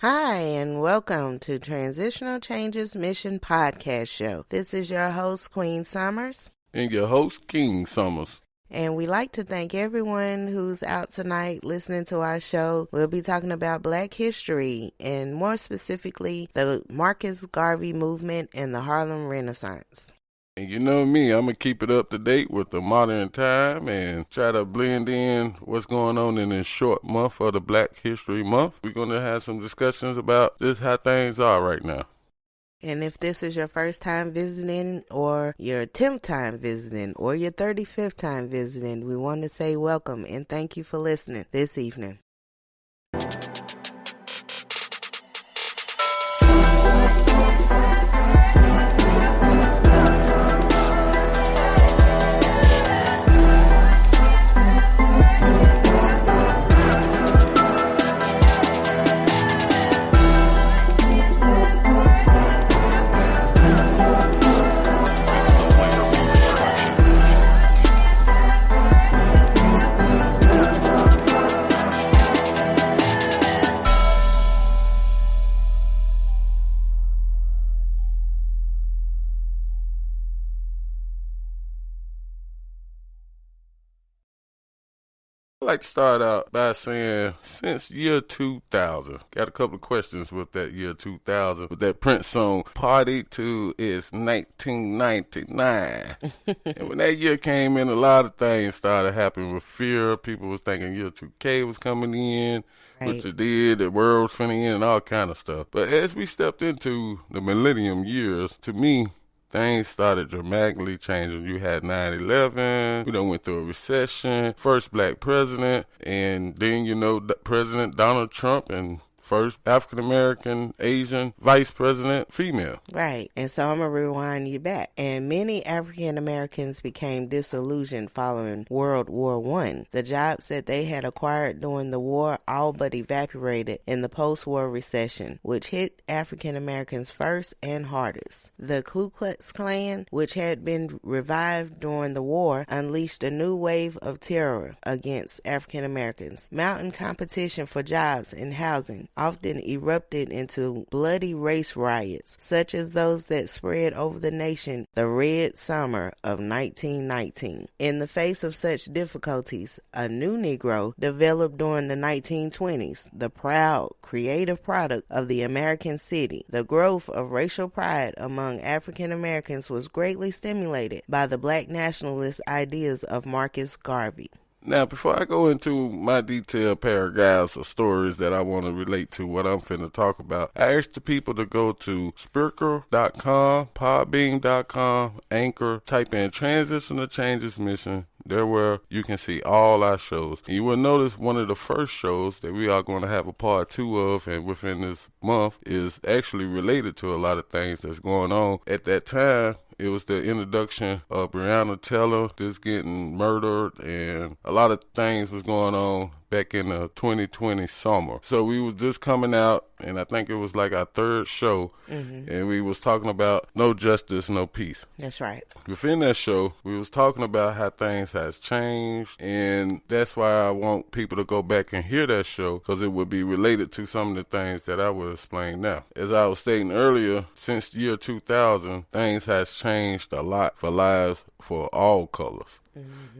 Hi, and welcome to Transitional Changes Mission Podcast Show. This is your host, Queen Summers. And your host, King Summers. And we like to thank everyone who's out tonight listening to our show. We'll be talking about Black history, and more specifically, the Marcus Garvey Movement and the Harlem Renaissance. And you know me, I'm going to keep it up to date with the modern time and try to blend in what's going on in this short month of the Black History Month. We're going to have some discussions about just how things are right now. And if this is your first time visiting, or your 10th time visiting, or your 35th time visiting, we want to say welcome and thank you for listening this evening. I'd like to start out by saying, since year 2000, got a couple of questions with that year 2000, with that Prince song, Party to It's 1999. And when that year came in, a lot of things started happening with fear. People was thinking year 2K was coming in, which it did, the world was finna end, and all kind of stuff. But as we stepped into the millennium years, to me, things started dramatically changing. You had 9/11, we done went through a recession, first black president, and then, President Donald Trump, and first African-American, Asian vice president, female. Right. And so I'm going to rewind you back. And many African-Americans became disillusioned following World War I. The jobs that they had acquired during the war all but evaporated in the post-war recession, which hit African-Americans first and hardest. The Ku Klux Klan, which had been revived during the war, unleashed a new wave of terror against African-Americans. Mounting competition for jobs and housing often erupted into bloody race riots, such as those that spread over the nation the Red Summer of 1919. In the face of such difficulties, a new Negro developed during the 1920s, the proud, creative product of the American city. The growth of racial pride among African Americans was greatly stimulated by the black nationalist ideas of Marcus Garvey. Now, before I go into my detailed paragraphs of stories that I want to relate to what I'm finna talk about, I asked the people to go to Spreaker.com, Podbean.com, Anchor, type in Transitional Changes Mission. There where you can see all our shows. And you will notice one of the first shows that we are going to have a part 2 of, and within this month, is actually related to a lot of things that's going on. At that time, it was the introduction of Breonna Taylor just getting murdered, and a lot of things was going on back in the 2020 summer. So we was just coming out, and I think it was like our third show, and we was talking about no justice, no peace. That's right. Within that show, we was talking about how things has changed, and that's why I want people to go back and hear that show, because it would be related to some of the things that I will explain now. As I was stating earlier, since year 2000, things has changed a lot for lives for all colors.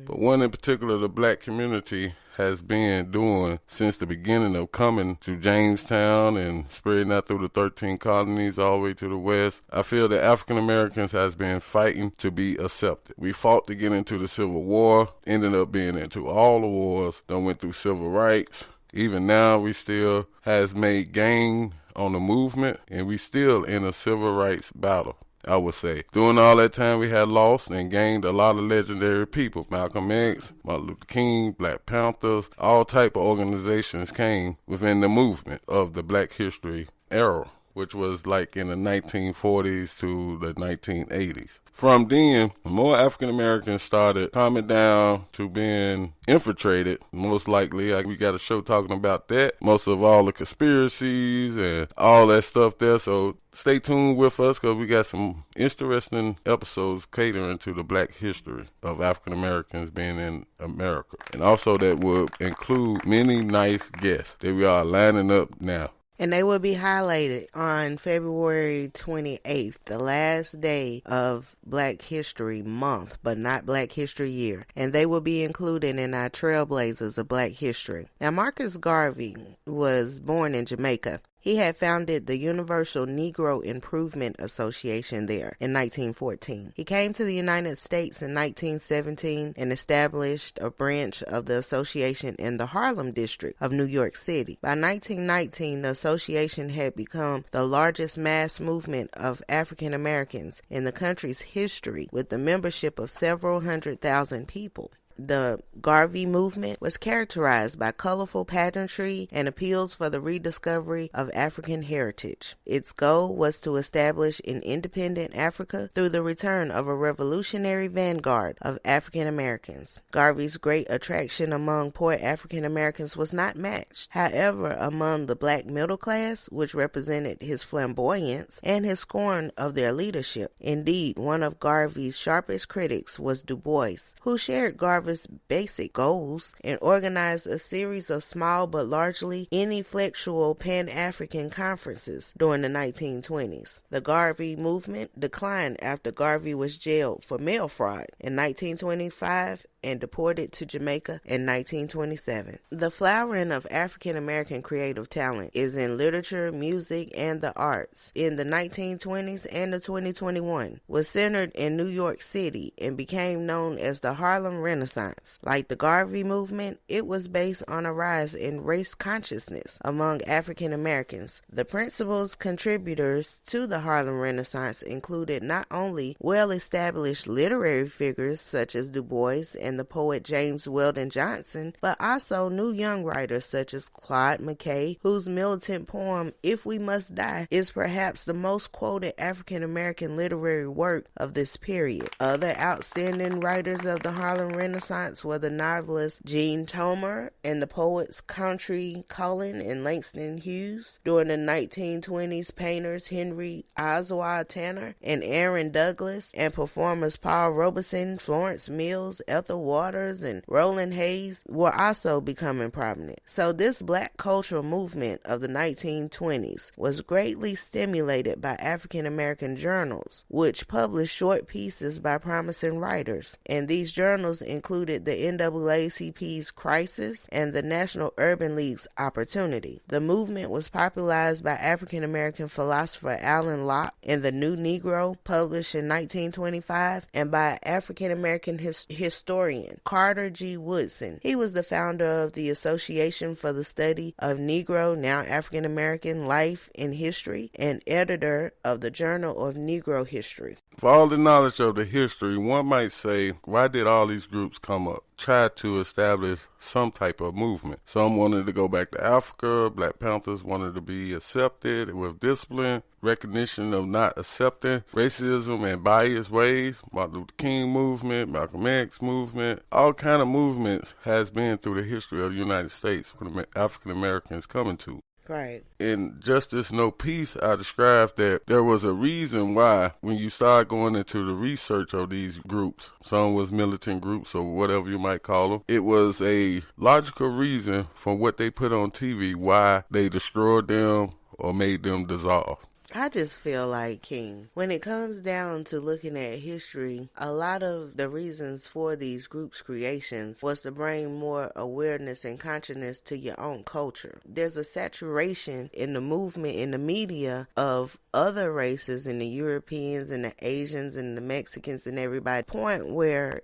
But one in particular, the black community has been doing since the beginning of coming to Jamestown and spreading out through the 13 colonies all the way to the west. I feel that African Americans has been fighting to be accepted. We fought to get into the Civil War, ended up being into all the wars, done went through civil rights. Even now we still has made gain on the movement, and we still in a civil rights battle. I would say. During all that time, we had lost and gained a lot of legendary people. Malcolm X, Martin Luther King, Black Panthers, all type of organizations came within the movement of the Black History era, which was like in the 1940s to the 1980s. From then, more African Americans started coming down to being infiltrated, most likely. We got a show talking about that. Most of all the conspiracies and all that stuff there. So stay tuned with us, because we got some interesting episodes catering to the black history of African Americans being in America. And also that will include many nice guests that we are lining up now. And they will be highlighted on February 28th, the last day of Black History Month, but not Black History Year. And they will be included in our Trailblazers of Black History. Now, Marcus Garvey was born in Jamaica. He had founded the Universal Negro Improvement Association there in 1914. He came to the United States in 1917 and established a branch of the association in the Harlem district of New York City. By 1919, the association had become the largest mass movement of African Americans in the country's history, with the membership of several 100,000 people. The Garvey Movement was characterized by colorful pageantry and appeals for the rediscovery of African heritage. Its goal was to establish an independent Africa through the return of a revolutionary vanguard of African Americans. Garvey's great attraction among poor African Americans was not matched, however, among the black middle class, which represented his flamboyance and his scorn of their leadership. Indeed, one of Garvey's sharpest critics was Du Bois, who shared Garvey's basic goals and organized a series of small but largely ineffectual Pan-African conferences during the 1920s. The Garvey movement declined after Garvey was jailed for mail fraud in 1925 and deported to Jamaica in 1927. The flowering of African American creative talent is in literature, music, and the arts in the 1920s and the 2021 was centered in New York City and became known as the Harlem Renaissance. Like the Garvey movement, it was based on a rise in race consciousness among African Americans. The principal contributors to the Harlem Renaissance included not only well-established literary figures such as Du Bois and the poet James Weldon Johnson, but also new young writers such as Claude McKay, whose militant poem If We Must Die is perhaps the most quoted African American literary work of this period. Other outstanding writers of the Harlem Renaissance were the novelist Jean Tomer and the poets Country Cullen and Langston Hughes. During the 1920s, painters Henry Oswald Tanner and Aaron Douglas and performers Paul Robeson, Florence Mills, Ethel Waters, and Roland Hayes were also becoming prominent. So this black cultural movement of the 1920s was greatly stimulated by African American journals, which published short pieces by promising writers. And these journals included the NAACP's Crisis and the National Urban League's Opportunity. The movement was popularized by African American philosopher Alan Locke in The New Negro, published in 1925, and by African American historian Carter G. Woodson. He was the founder of the Association for the Study of Negro, now African American, Life and History, and editor of the Journal of Negro History. For all the knowledge of the history, one might say, why did all these groups come up? Try to establish some type of movement. Some wanted to go back to Africa. Black Panthers wanted to be accepted with discipline, recognition of not accepting racism and biased ways. Martin Luther King movement, Malcolm X movement, all kind of movements has been through the history of the United States for African Americans coming to. Right. In Justice No Peace, I described that there was a reason why when you start going into the research of these groups, some was militant groups or whatever you might call them, it was a logical reason for what they put on TV, why they destroyed them or made them dissolve. I just feel like, King, when it comes down to looking at history, a lot of the reasons for these groups' creations was to bring more awareness and consciousness to your own culture. There's a saturation in the movement, in the media, of other races and the Europeans and the Asians and the Mexicans and everybody, point where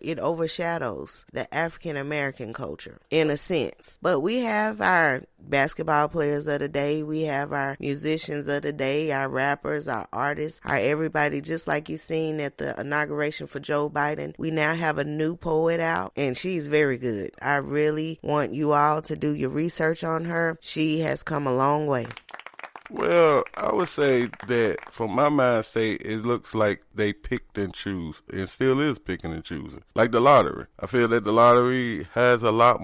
it overshadows the African American culture in a sense. But we have our basketball players of the day, we have our musicians of the day, our rappers, our artists, our everybody, just like you seen at the inauguration for Joe Biden. We now have a new poet out and she's very good. I really want you all to do your research on her. She has come a long way. Well, I would say that from my mind state, it looks like they picked and choose and still is picking and choosing. Like the lottery. I feel that the lottery has a lot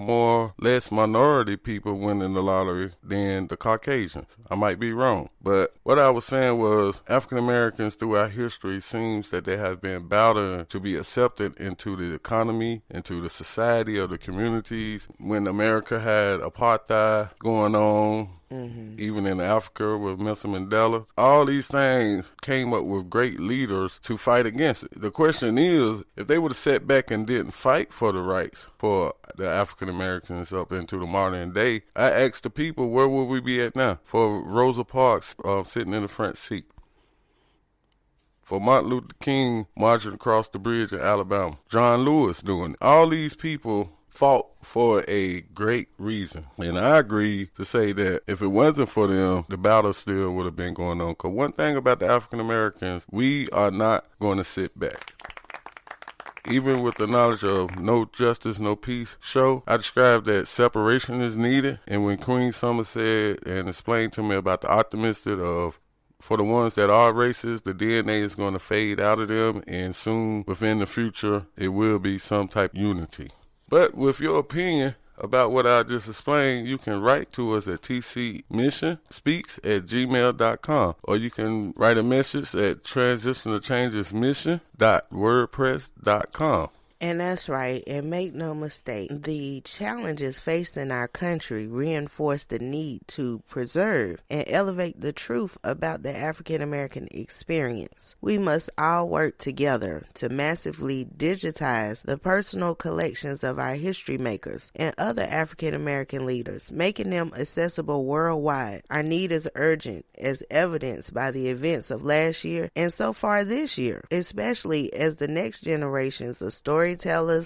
less minority people winning the lottery than the Caucasians. I might be wrong. But what I was saying was African Americans throughout history seems that they have been battling to be accepted into the economy, into the society of the communities. When America had apartheid going on, Even in Africa with Nelson Mandela. All these things came up with great leaders to fight against it. The question is, if they would have sat back and didn't fight for the rights for the African Americans up into the modern day, I asked the people, where would we be at now? For Rosa Parks sitting in the front seat. For Martin Luther King marching across the bridge in Alabama. John Lewis doing it. All these people fought for a great reason. And I agree to say that if it wasn't for them, the battle still would have been going on. Because one thing about the African Americans, we are not going to sit back. Even with the knowledge of no justice, no peace show, I described that separation is needed. And when Queen Summer said and explained to me about the optimistic of, for the ones that are racist, the DNA is going to fade out of them, and soon within the future, it will be some type of unity. But with your opinion about what I just explained, you can write to us at tcmissionspeaks@gmail.com, or you can write a message at transitionalchangesmission.wordpress.com. And that's right. And make no mistake, the challenges facing our country reinforce the need to preserve and elevate the truth about the African American experience. We must all work together to massively digitize the personal collections of our history makers and other African American leaders, making them accessible worldwide. Our need is urgent, as evidenced by the events of last year and so far this year, especially as the next generations of storytellers,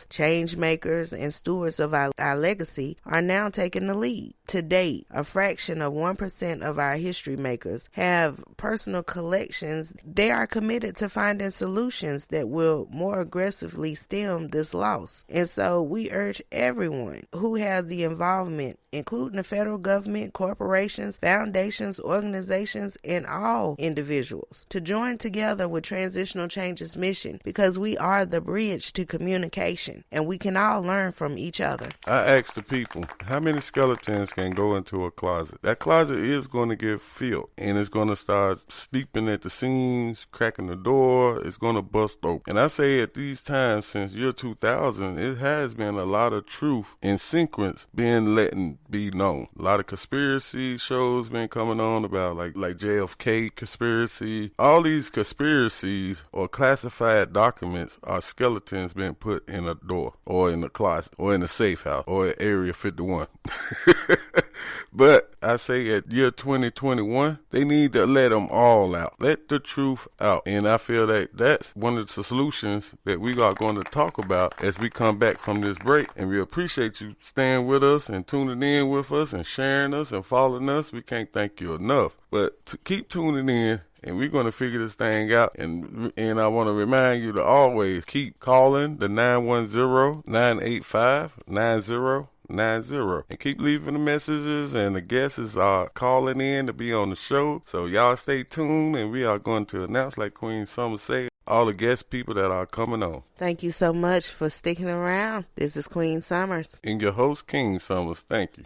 change makers, and stewards of our legacy are now taking the lead. To date, a fraction of 1% of our history makers have personal collections. They are committed to finding solutions that will more aggressively stem this loss. And so we urge everyone who has the involvement, including the federal government, corporations, foundations, organizations, and all individuals, to join together with Transitional Changes Mission, because we are the bridge to communication, and we can all learn from each other. I asked the people, how many skeletons can go into a closet? That closet is going to get filled, and it's going to start sleeping at the seams, cracking the door, it's going to bust open. And I say at these times since year 2000, it has been a lot of truth in sequence being let be known. A lot of conspiracy shows been coming on about like JFK conspiracy. All these conspiracies or classified documents are skeletons being put in a door or in a closet or in a safe house or at Area 51. But I say at year 2021, they need to let them all out. Let the truth out. And I feel that that's one of the solutions that we are going to talk about as we come back from this break. And we appreciate you staying with us and tuning in with us and sharing us and following us. We can't thank you enough. But to keep tuning in, and we're going to figure this thing out. And I want to remind you to always keep calling the 910-985-9090 and keep leaving the messages, and the guests are calling in to be on the show. So y'all stay tuned, and we are going to announce, like Queen Summer said, all the guest people that are coming on. Thank you so much for sticking around. This is Queen Summers. And your host, King Summers. Thank you.